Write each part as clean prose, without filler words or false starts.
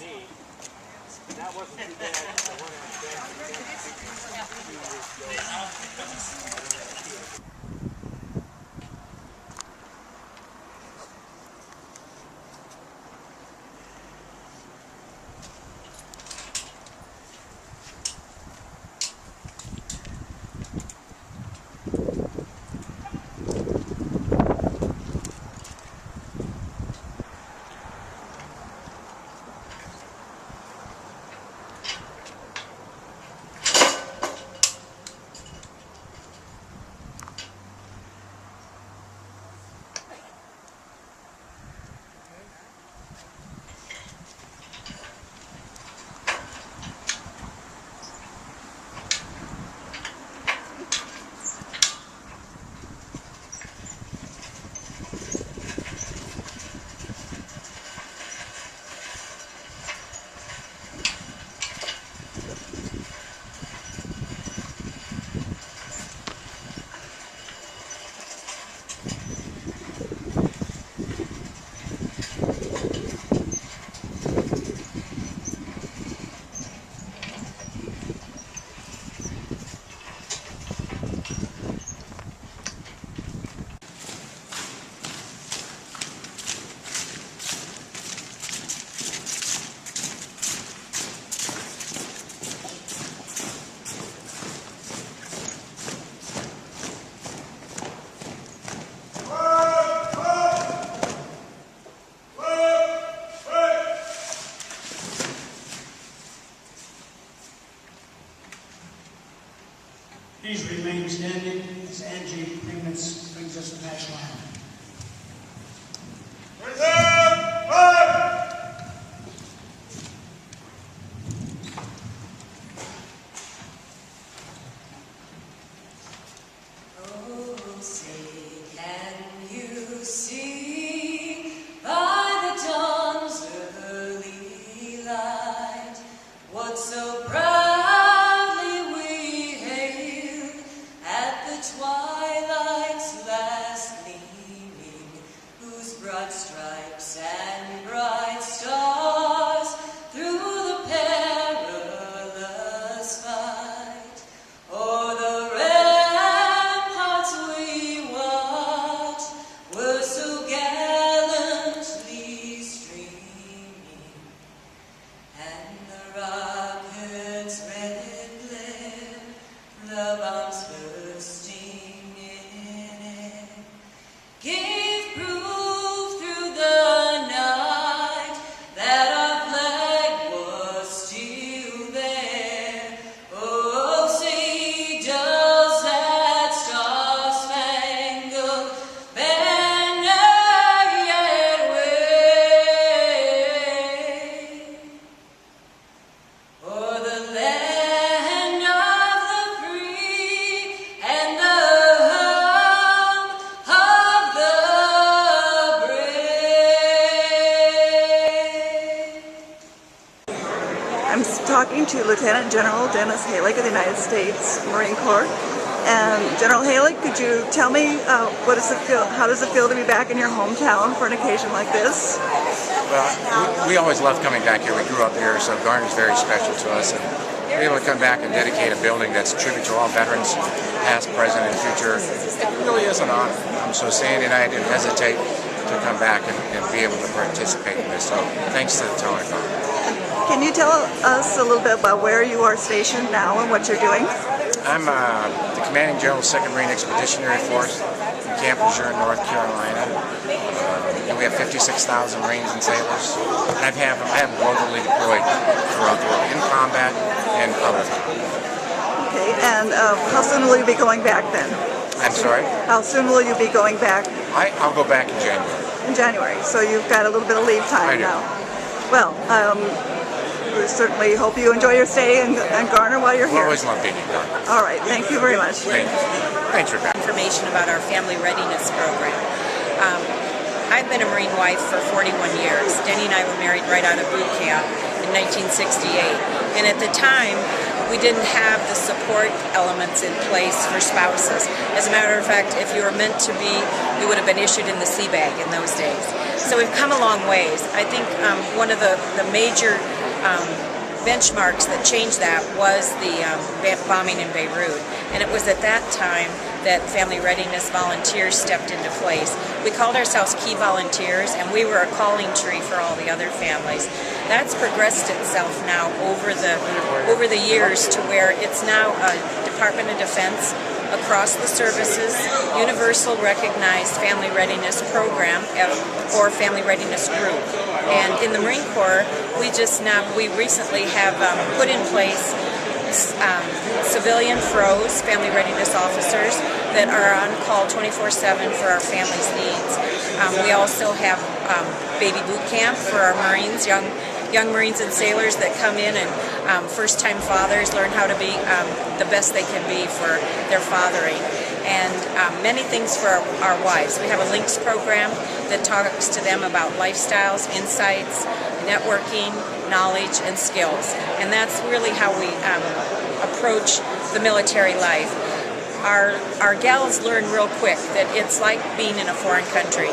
me. And that wasn't too bad. I went on that 2 years ago. Please remain standing as Angie brings us the national anthem. Twilight's last gleaming, whose broad stripes and bright stars through the perilous fight o'er the ramparts we watched were so gallantly streaming, and the rockets' red glare, the bombs bursting in it, gave proof through the night that our flag was still there. Oh, say does that star-spangled banner yet wave o'er the land of the free and the home of the brave? I'm talking to Lieutenant General Dennis Halig of the United States Marine Corps. And General Halig, could you tell me what does it feel? How does it feel to be back in your hometown for an occasion like this? Well, we always love coming back here. We grew up here, so Garner's very special to us. And to be able to come back and dedicate a building that's a tribute to all veterans, past, present, and future, it really is an honor. So Sandy and I didn't hesitate to come back and be able to participate in this. So thanks to the Tony Fund. Can you tell us a little bit about where you are stationed now and what you're doing? I'm the Commanding General of the 2nd Marine Expeditionary Force in Camp Lejeune, North Carolina. And we have 56,000 Marines and sailors. And I have globally deployed throughout the world in combat and out of combat. Okay, and how soon will you be going back then? I'm sorry? How soon will you be going back? I'll go back in January. In January, so you've got a little bit of leave time now. Well, we certainly hope you enjoy your stay in Garner while you're here. We always love being in Garner. All right, thank you very much. Thank you. Thanks, Rebecca. Information about our family readiness program. I've been a Marine wife for 41 years. Denny and I were married right out of boot camp in 1968. And at the time, we didn't have the support elements in place for spouses. As a matter of fact, if you were meant to be, you would have been issued in the sea bag in those days. So we've come a long ways. I think one of the major benchmarks that changed that was the bombing in Beirut. And it was at that time that Family Readiness volunteers stepped into place. We called ourselves Key Volunteers, and we were a calling tree for all the other families. That's progressed itself now over the years to where it's now a Department of Defense across the services, universal recognized family readiness program or family readiness group. And in the Marine Corps, we recently have put in place civilian FROs, family readiness officers, that are on call 24/7 for our families' needs. We also have baby boot camp for our Marines, young Marines and sailors that come in, and first-time fathers learn how to be the best they can be for their fathering. And many things for our wives. We have a Links program that talks to them about lifestyles, insights, networking, knowledge, and skills. And that's really how we approach the military life. Our gals learn real quick that it's like being in a foreign country.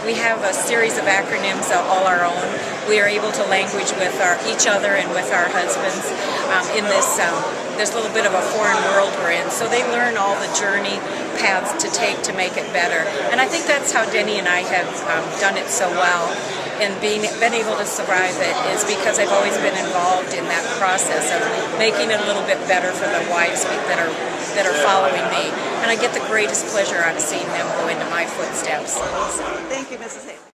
We have a series of acronyms all our own. We are able to language with each other and with our husbands in this little bit of a foreign world we're in. So they learn all the journey paths to take to make it better. And I think that's how Denny and I have done it so well. And been able to survive it is because I've always been involved in that process of making it a little bit better for the wives that are following me. And I get the greatest pleasure out of seeing them go into my footsteps. Thank you, Mrs. Haley.